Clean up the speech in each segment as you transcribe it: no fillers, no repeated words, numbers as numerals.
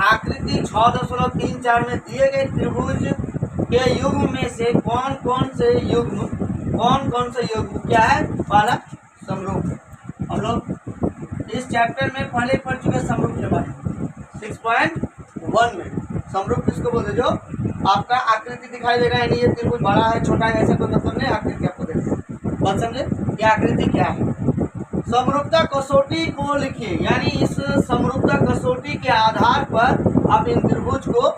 आकृति 6.34 में दिए गए त्रिभुज के युग्म में से कौन कौन से युग्म क्या है? पहला समरूप। हम लोग इस चैप्टर में पहले पढ़ चुके समरूप के बारे में 6.1 में। समरूप किसको बोलते? जो आपका आकृति दिखाई दे रहा है, यानी ये त्रिभुज बड़ा है छोटा है ऐसा कोई मतलब नहीं, आकृति आपको देखते हैं। बात समझे? ये आकृति क्या है? समरूपता कसौटी को लिखिए, यानी इस समरूपता कसौटी के आधार पर आप इन त्रिभुज को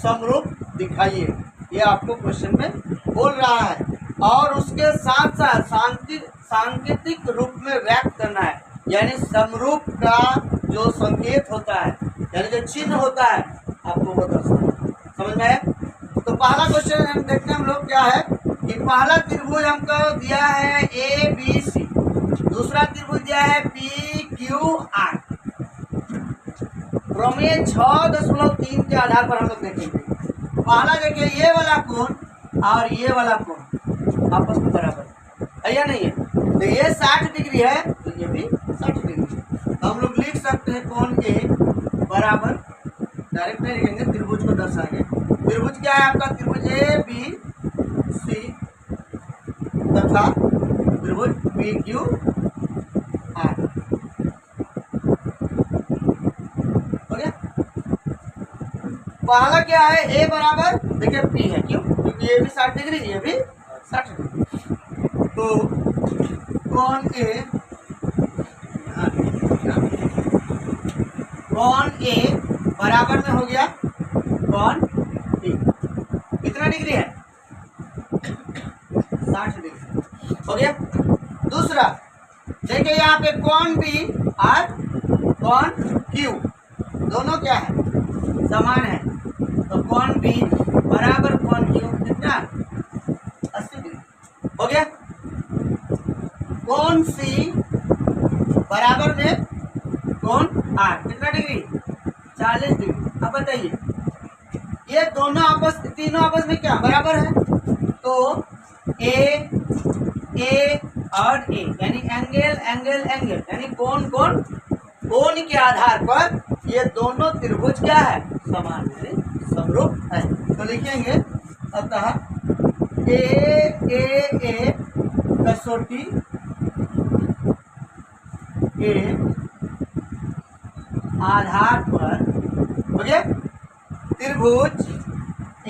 समरूप दिखाइए, ये आपको क्वेश्चन में बोल रहा है। और उसके साथ साथ सांकेतिक रूप में व्यक्त करना है, यानी समरूप का जो संकेत होता है, यानी जो चिन्ह होता है, आपको वो दर्शाना। समझ में आया? तो पहला क्वेश्चन हम देखते हैं हम लोग क्या है कि पहला त्रिभुज हमको दिया है ABC, दूसरा त्रिभुज दिया है PQR। प्रमेय 6.3 के आधार पर हम लोग देखेंगे। पहला देखिए, ये वाला कोण और ये वाला कोण आपस में बराबर है या नहीं है? तो ये 60 डिग्री है तो ये भी 60 डिग्री है। तो हम लोग लिख सकते हैं कोण A बराबर, डायरेक्ट नहीं लिखेंगे, त्रिभुज को दर्शाएंगे। त्रिभुज क्या है आपका? त्रिभुज ABC तथा त्रिभुज PQR। हो गया? पहला क्या है? A बराबर, देखिए P है, क्यों? क्योंकि ये भी 60 डिग्री, ये भी 60 डिग्री। तो कोण A बराबर में हो गया कोण B। कितना डिग्री है? 60 डिग्री। हो गया? दूसरा देखिए, यहाँ पे कोण B और कोण Q दोनों क्या है? समान है। तो कोण B बराबर कोण Q कितना? 80 डिग्री। हो गया? कोण C बराबर में कोण R कितना डिग्री? 40 डिग्री। अब बताइए, ये तीनों आपस में क्या बराबर है? तो A और A यानी एंगल यानी कोण के आधार पर ये दोनों त्रिभुज क्या है? समान है, समरूप है। तो लिखेंगे अतः A कसौटी के आधार पर हो गया त्रिभुज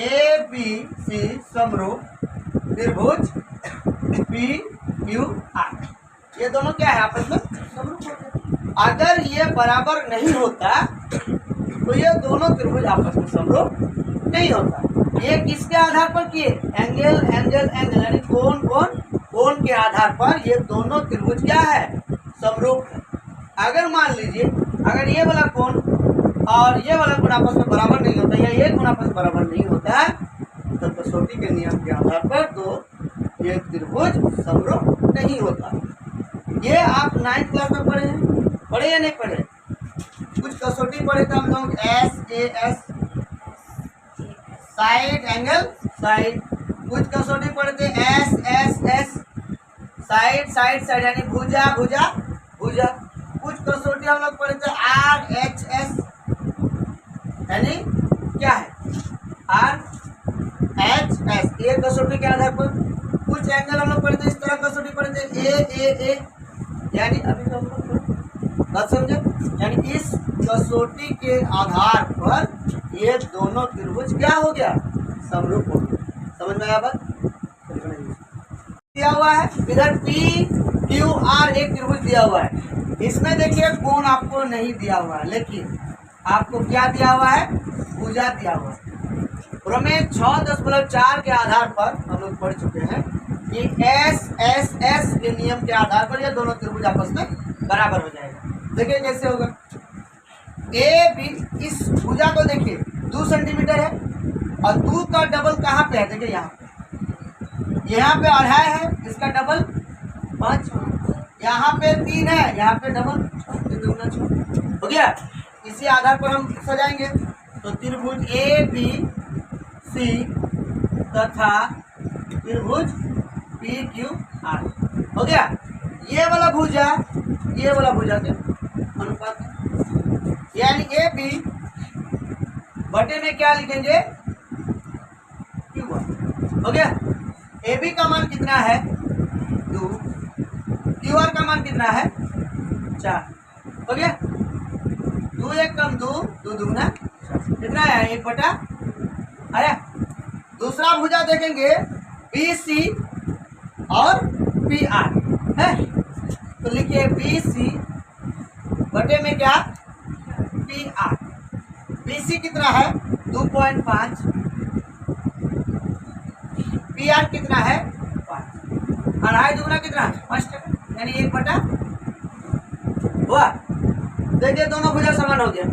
ABC समरूप त्रिभुज PQR। ये दोनों क्या है? आपस में समरूप होते हैं। अगर ये बराबर नहीं होता तो ये दोनों त्रिभुज आपस में समरूप नहीं होता। ये किसके आधार पर किए? एंगल यानी कोण के आधार पर ये दोनों त्रिभुज क्या है? समरूप है। अगर मान लीजिए, अगर ये वाला कोण और ये वाला कोण आपस में बराबर नहीं होता या ये कोण आपस में बराबर नहीं होता तो कसौटी के नियम के आधार पर तो ये त्रिभुज समरूप नहीं होता। ये आप 9th क्लास में पढ़े या नहीं पढ़े? कुछ कसौटी पढ़े थे हम लोग, SAS साइड एंगल साइड। कुछ कसौटी पढ़े थे SSS साइड यानी भुजा। कुछ कसौटी हम लोग पढ़े थे RHS यानी क्या है? RHS। ये कसौटी के आधार पर कुछ एंगल हम लोग पढ़े थे, इस तरह कसौटी पढ़े थे AAA यानी अभी तो हम लोग बात समझे, यानी इस कसौटी के आधार पर ये दोनों त्रिभुज क्या हो गया? समरूप हो गया। समझ में आया बात? दिया हुआ है इधर PQR एक त्रिभुज दिया हुआ है। इसमें देखिए कोण आपको नहीं दिया हुआ है, लेकिन आपको क्या दिया हुआ है? भुजा दिया हुआ है। प्रमेय 6.4 के आधार पर हम लोग पढ़ चुके हैं कि SSS के नियम के आधार पर ये दोनों त्रिभुज आपस में बराबर हो जाएगा। देखिए कैसे होगा? AB इस भुजा को देखिए 2 सेंटीमीटर है और 2 का डबल कहाँ पे है? देखिए यहाँ पे 2.5 है, इसका डबल 5, यहाँ पे 3 है, यहाँ पे डबल 6 हो गया। इसी आधार पर हम सजाएंगे तो त्रिभुज ABC तथा त्रिभुज PQR हो गया। ये वाला भुजा के अनुपात यानी AB बटे में क्या लिखेंगे, क्यू आर। हो गया। ए बी का मान कितना है 2, क्यू आर का मान कितना है 4। हो गया। 2 1 कम 2, 2 दूना कितना आया 1 बटा आया। दूसरा भुजा देखेंगे बी सी और पी आर है, तो लिखिए बी सी बटे में क्या पी आर। बी सी कितना है 2.5, पी आर कितना है 5, अढ़ाई दुगना कितना 5 यानी 1 बटा हुआ। देखिए दोनों भुजा समान हो गया,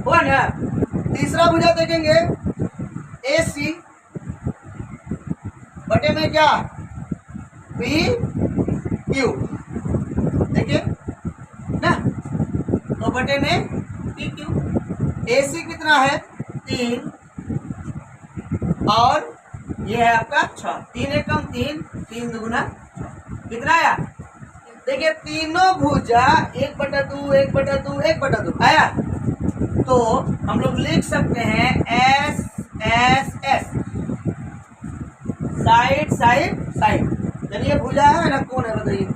हुआ ना। तीसरा भुजा देखेंगे ए सी बटे में क्या पी क्यू, देखिए ना, तो बटे में पी क्यू। ए सी कितना है 3 और ये है आपका 6, 3 1 कम 3, 3 दुगुना कितना आया। देखिए तीनों भुजा 1/2 1/2 1/2 आया, तो हम लोग लिख सकते हैं S S S, side side side. यानी ये भुजा है ना, कौन है बताइए,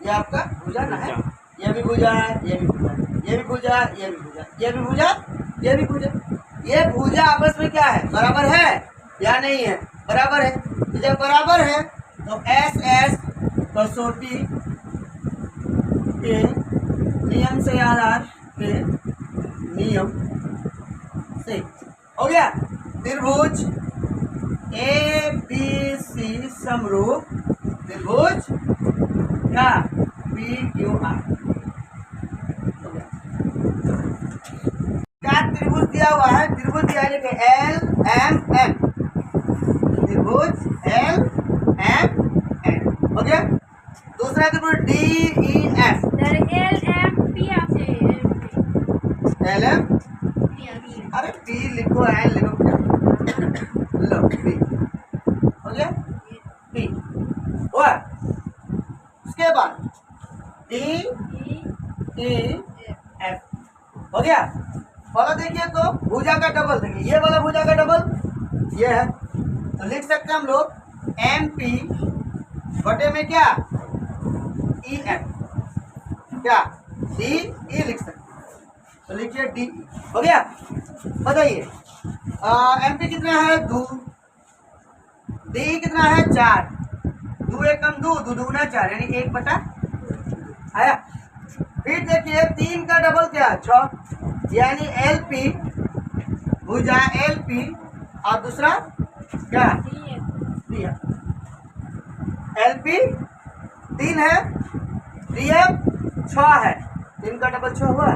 ये आपका भुजा ना है, ये भी भुजा है, ये भी भुजा, ये भी भुजा, ये भी भुजा, ये भी भुजा, ये भी भुजा। ये भुजा आपस में क्या है बराबर है या नहीं है, बराबर है। तो जब बराबर है तो एस एस कसौटी के नियम से आधार के नियम से हो गया। त्रिभुज ए बी सी समरूप त्रिभुज क्या पी क्यू आर। क्या त्रिभुज दिया हुआ है, त्रिभुज दिया है एल एम एन, त्रिभुज एल एम एन हो गया। दूसरा त्रिभुज D E F, L M P आपसे एल एम, अरे पी लिखो एन लिखो क्या, लो पी हो गया, पी हुआ। उसके बाद डी ई एफ हो गया। वाला देखिए तो भुजा का डबल, देखिए ये वाला भुजा का डबल ये है, तो लिख सकते हैं हम लोग एम पी बटे में क्या ई एफ, क्या डी ई लिख सकते हैं, तो लिखिए डी हो गया। बताइए एम पी कितना है 2, डी कितना है 4, 2 1 कम 2, 2 दूना 4 यानी 1 बटा आया। फिर देखिए 3 का डबल क्या 6 यानी एल पी भुजा एल पी और दूसरा क्या एल पी 3 है, डी एफ 6 है, 3 का डबल 6 हुआ,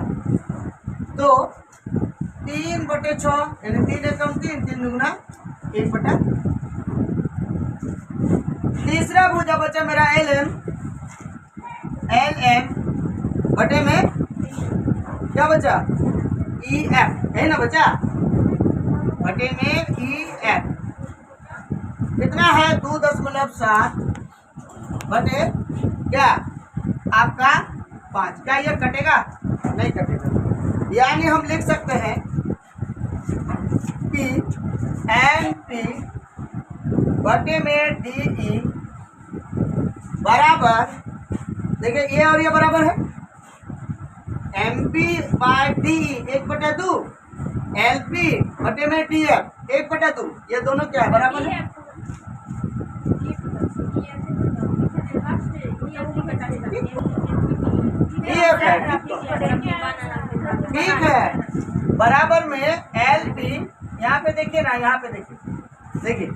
तो 3/6 यानी 3 1 कम 3, 3 दुगुना 1 बटा। तीसरा भुजा बचा मेरा एल एम बटे में क्या बचा ई एफ है ना बचा, बटे में ई एफ कितना है 2.7 बटे क्या आपका 5। क्या ये कटेगा, नहीं कटेगा, यानी हम लिख सकते हैं पी एम पी बटे में डी ई बराबर, देखिए ये और ये बराबर है M P by D 1/2, L P बटे में डी एफ 1/2, ये दोनों क्या है बराबर है। ठीक है, बराबर में एल पी, यहाँ पे देखिए ना, यहाँ पे देखिए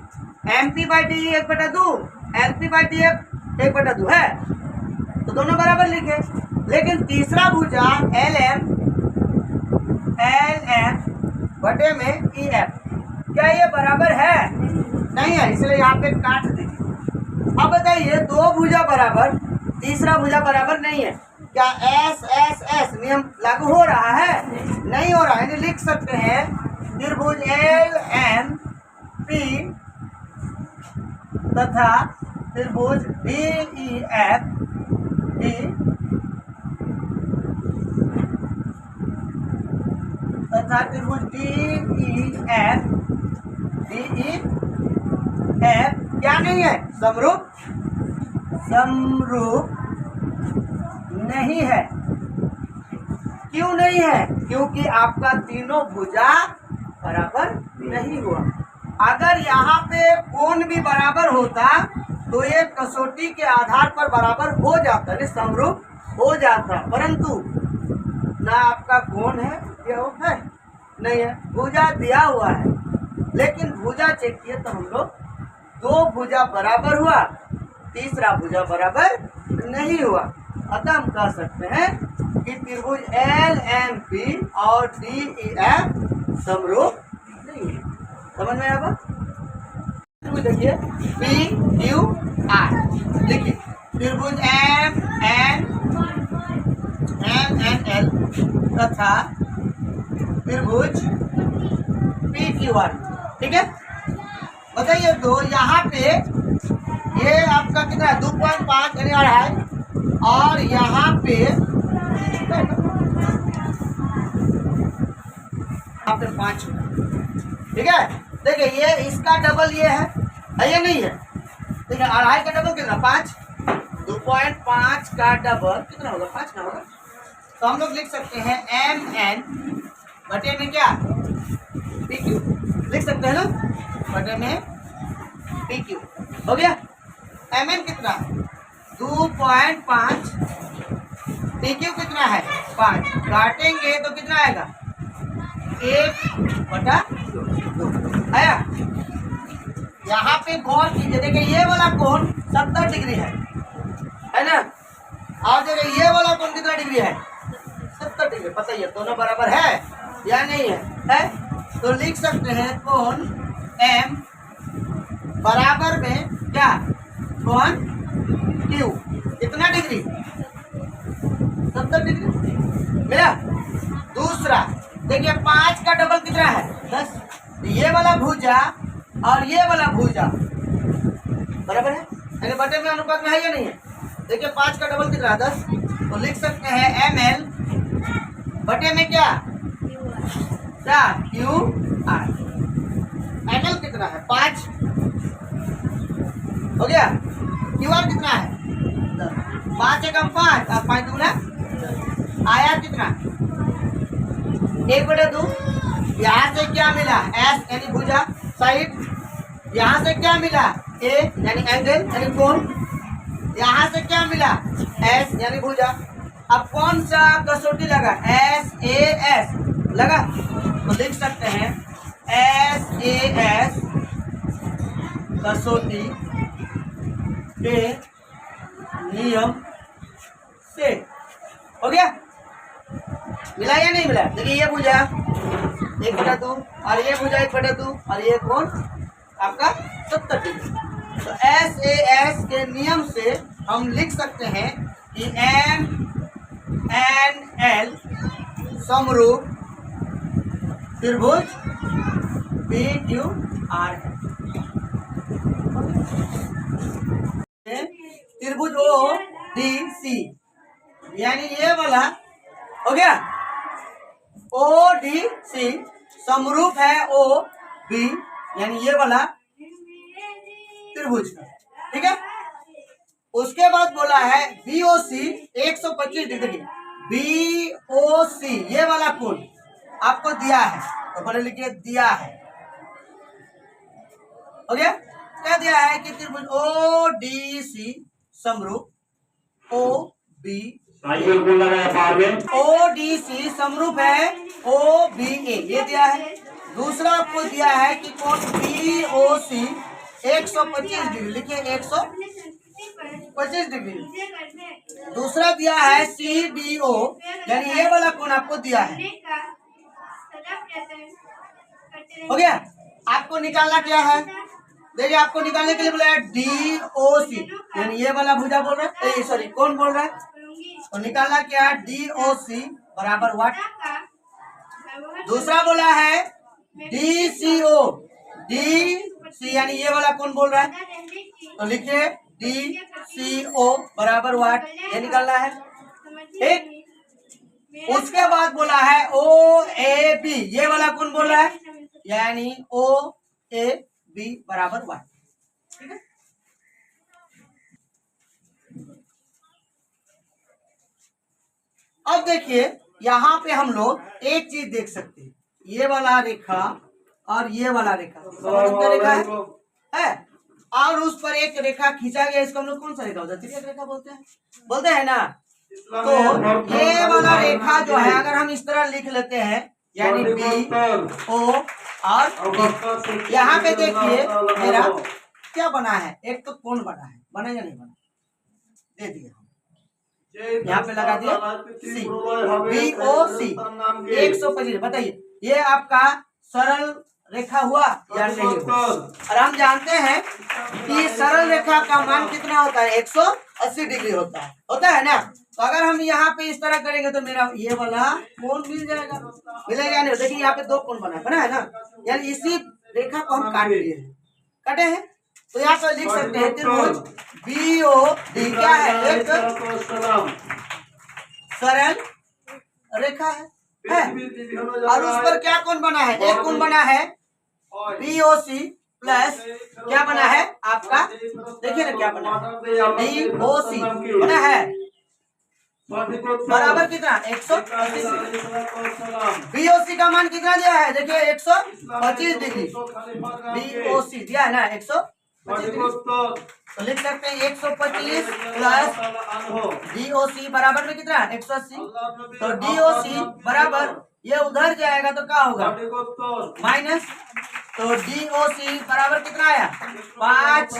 M P by D 1/2, L P by D F 1/2 है, तो दोनों बराबर लिखे। लेकिन तीसरा भुजा एल एम बटे में ई एफ, क्या ये बराबर है, नहीं है, इसलिए यहाँ पे काट दीजिए। अब बताइए दो भुजा बराबर, तीसरा भुजा बराबर नहीं है, क्या एस एस एस नियम लागू हो रहा है, नहीं हो रहा है। लिख सकते हैं त्रिभुज एल एम पी तथा त्रिभुज डी ई एफ तथा त्रिभुज DEF क्या नहीं है? समरूप नहीं है। क्यों नहीं है? क्योंकि आपका तीनों भुजा बराबर नहीं हुआ। अगर यहाँ पे कोण भी बराबर होता तो ये कसौटी के आधार पर बराबर हो जाता, नहीं समरूप हो जाता, परंतु ना आपका कोण है, क्या वो है नहीं है, भुजा दिया हुआ है, लेकिन भुजा चेक किए तो हम लोग दो भुजा बराबर हुआ, तीसरा भुजा बराबर नहीं हुआ। अतः हम कह सकते हैं कि त्रिभुज LMP और DEF समरूप नहीं है। समझ में आया? देखिए PQR, देखिए त्रिभुज MNL तथा त्रिभुज PQR, ठीक है। बताइए तो यहाँ पे ये आपका कितना है? 2.5 यानी 2.5, और यहाँ पे 5, ठीक है। देखिए ये इसका डबल ये है ये नहीं है, ठीक है। 2.5 का डबल कितना? 5। 2.5 का डबल कितना होगा? 5 ना होगा। तो हम लोग लिख सकते हैं MN बटे में क्या? PQ लिख सकते हैं ना, बटे में PQ हो गया। MN कितना? 2.5, PQ कितना है? 5। काटेंगे तो कितना आएगा? 1/2 आया। यहाँ पे गौर कीजिए, देखिए ये वाला कोण 70 डिग्री है ना, और देखिए ये वाला कोण कितना डिग्री है? 70 डिग्री। बताइए दोनों बराबर है या नहीं है? तो लिख सकते हैं कोण M बराबर में क्या? कोण Q कितना डिग्री? 70 डिग्री मिला। दूसरा देखिए 5 का डबल कितना है? 10। ये वाला भुजा और ये वाला भुजा बराबर है, यानी बटे में अनुपात में है या नहीं है? देखिए 5 का डबल कितना है? 10। तो लिख सकते हैं ML बटे में क्या? QR। ML कितना है? 5 हो गया। QR कितना है? 10। 5 एकम 5 और 5 दूना आया कितना? 1/2। यहाँ से क्या मिला? S यानी भुजा साइड। यहाँ से क्या मिला? A यानी एंगल यानी कोण। यहाँ से क्या मिला? S यानी भुजा। अब कौन सा कसौटी लगा? SAS लगा, तो लिख सकते हैं SAS कसौटी के नियम से। हो गया? मिला या नहीं मिला? देखिए ये भुजा 1/2 और ये भुजा 1/2 और ये कोण आपका 70 डिग्री। तो SAS के नियम से हम लिख सकते हैं कि MNL समरूप त्रिभुज PQR है। त्रिभुज ODC यानी ये वाला हो गया। ODC समरूप है OB यानी ये वाला त्रिभुज, ठीक है। उसके बाद बोला है BOC 125 डिग्री। BOC ये वाला कोण आपको दिया है, तो बोले लिखिए दिया है। हो गया? क्या दिया है कि त्रिभुज ODC समरूप OB ODC समरूप है OBA, ये दिया है। दूसरा आपको दिया है कि कोण BOC 125 डिग्री, लिखिए 125 डिग्री। दूसरा दिया है CBO यानी ये वाला कोण आपको दिया है। हो गया? आपको निकालना क्या है? देखिए आपको निकालने के लिए बोला है DOC यानी ये वाला भुजा बोल रहा है, सॉरी कौन बोल रहा है? तो निकालना क्या है? DOC बराबर व्हाट? दूसरा बोला है DCO, DC यानी ये वाला कौन बोल रहा है? तो लिखिए DCO बराबर व्हाट? ये निकालना है, ठीक। उसके बाद बोला है ओ ए बी, ये वाला कौन बोल रहा है, यानी ओ ए बी बराबर वाई। ठीक है, अब देखिए यहाँ पे हम लोग एक चीज देख सकते हैं, ये वाला रेखा और ये वाला रेखा समानांतर रेखा है और उस पर एक रेखा खींचा गया, इसको हम लोग कौन सा रेखा होता है, तिर्यक रेखा बोलते हैं ना। तो ये वाला रेखा जो है अगर हम इस तरह लिख लेते हैं, यानी बी ओ और बी, यहाँ पे देखिए मेरा क्या बना है, एक तो कोण बना है, बना या नहीं बना, दे दिया यहाँ पे लगा दिया सी, बी ओ सी 125। बताइए ये आपका सरल रेखा हुआ या नहीं हुआ। और हम जानते हैं कि सरल रेखा का मान कितना होता है, 180 डिग्री होता है ना। तो अगर हम यहाँ पे इस तरह करेंगे तो मेरा ये वाला कोण मिलेगा नहीं। देखिए यहाँ पे दो कोण बना है ना, यानी इसी रेखा को हम काट लिए हैं, कटे हैं। तो यहाँ पर लिख सकते हैं त्रिभुज बी ओ डी क्या है, एक सरल रेखा है और उस पर क्या कोण बना है, एक कोण बना है बी ओ सी प्लस क्या बना है आपका, देखिए ना क्या बना है, बी ओ सी बना है बराबर कितना 180। बीओसी का मान कितना दिया है, देखिए 125 डिग्री, बीओसी दिया है ना 125 डिग्री। तो लिख सकते हैं 125 प्लस डीओसी बराबर में कितना 180। तो डीओसी बराबर ये उधर जाएगा तो क्या होगा माइनस, तो डीओसी बराबर कितना आया 5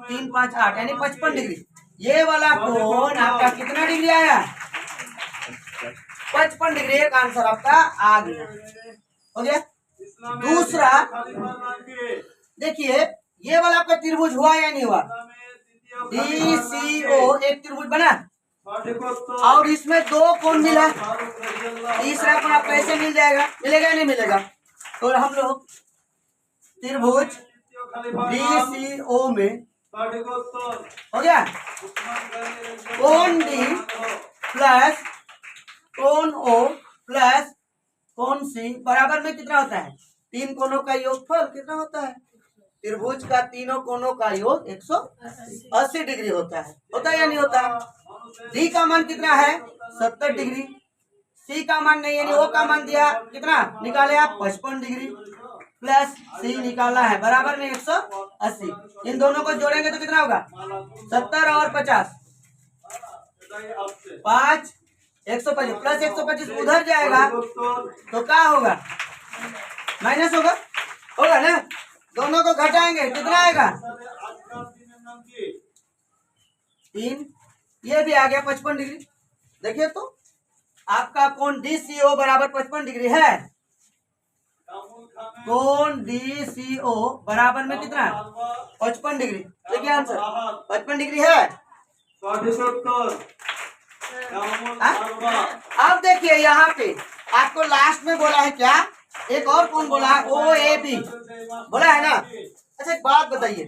3 5 8 यानी 55 डिग्री। ये वाला कोण आपका कितना डिग्री आया 55 डिग्री, एक आंसर आपका आ गया, हो गया। दूसरा देखिए ये वाला आपका त्रिभुज हुआ या नहीं हुआ, DCO एक त्रिभुज बना और इसमें दो कोण मिला, तीसरा कोण आपको ऐसे मिल जाएगा, मिलेगा या नहीं मिलेगा। तो हम लोग त्रिभुज DCO में हो गया कोण डी प्लस कोण ओ प्लस कोण सी बराबर में कितना होता है, तीन कोणों का योगफल कितना होता है, त्रिभुज का तीनों कोणों का योग 180 डिग्री होता है या नहीं होता। डी का मान कितना है 70 डिग्री, सी का मान नहीं यानी ओ का मान दिया कितना निकाले आप 55 डिग्री प्लस सी निकाला है बराबर में 180। इन दोनों को जोड़ेंगे तो कितना होगा 70 और 50 5 125 प्लस 125 उधर जाएगा तो क्या होगा माइनस होगा ना, दोनों को घटाएंगे कितना आएगा 3, ये भी आ गया 55 डिग्री। देखिए तो आपका कोण DCO बराबर 55 डिग्री है, कोण DCO बराबर में कितना 55 डिग्री। देखिए आंसर 55 डिग्री है। अब देखिए यहाँ पे आपको लास्ट में बोला है क्या, एक और कोण बोला है OAB बोला है ना। अच्छा एक बात बताइए,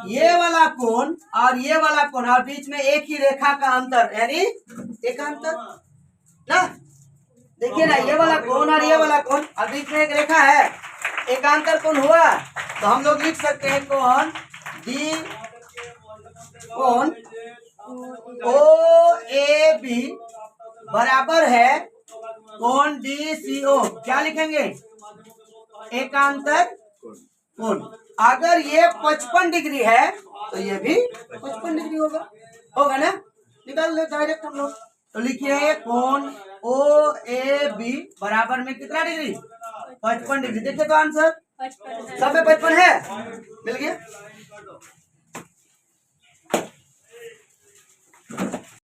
ये वाला कोण और ये वाला कोण और बीच में एक ही रेखा का अंतर यानी एकांतर ना, देखिए ना ये वाला कोण और ये वाला कोण और बीच में एक रेखा है, एकांतर कोण हुआ। तो हम लोग लिख सकते हैं कोण डी कोण OAB बराबर है कोण DCO, क्या लिखेंगे एकांतर कोण। अगर ये 55 डिग्री है तो ये भी 55 डिग्री होगा ना, निकाल ले डायरेक्ट हम लोग। तो लिखिए कोण OAB बराबर में कितना डिग्री 55 डिग्री। देखिए तो आंसर सब में 55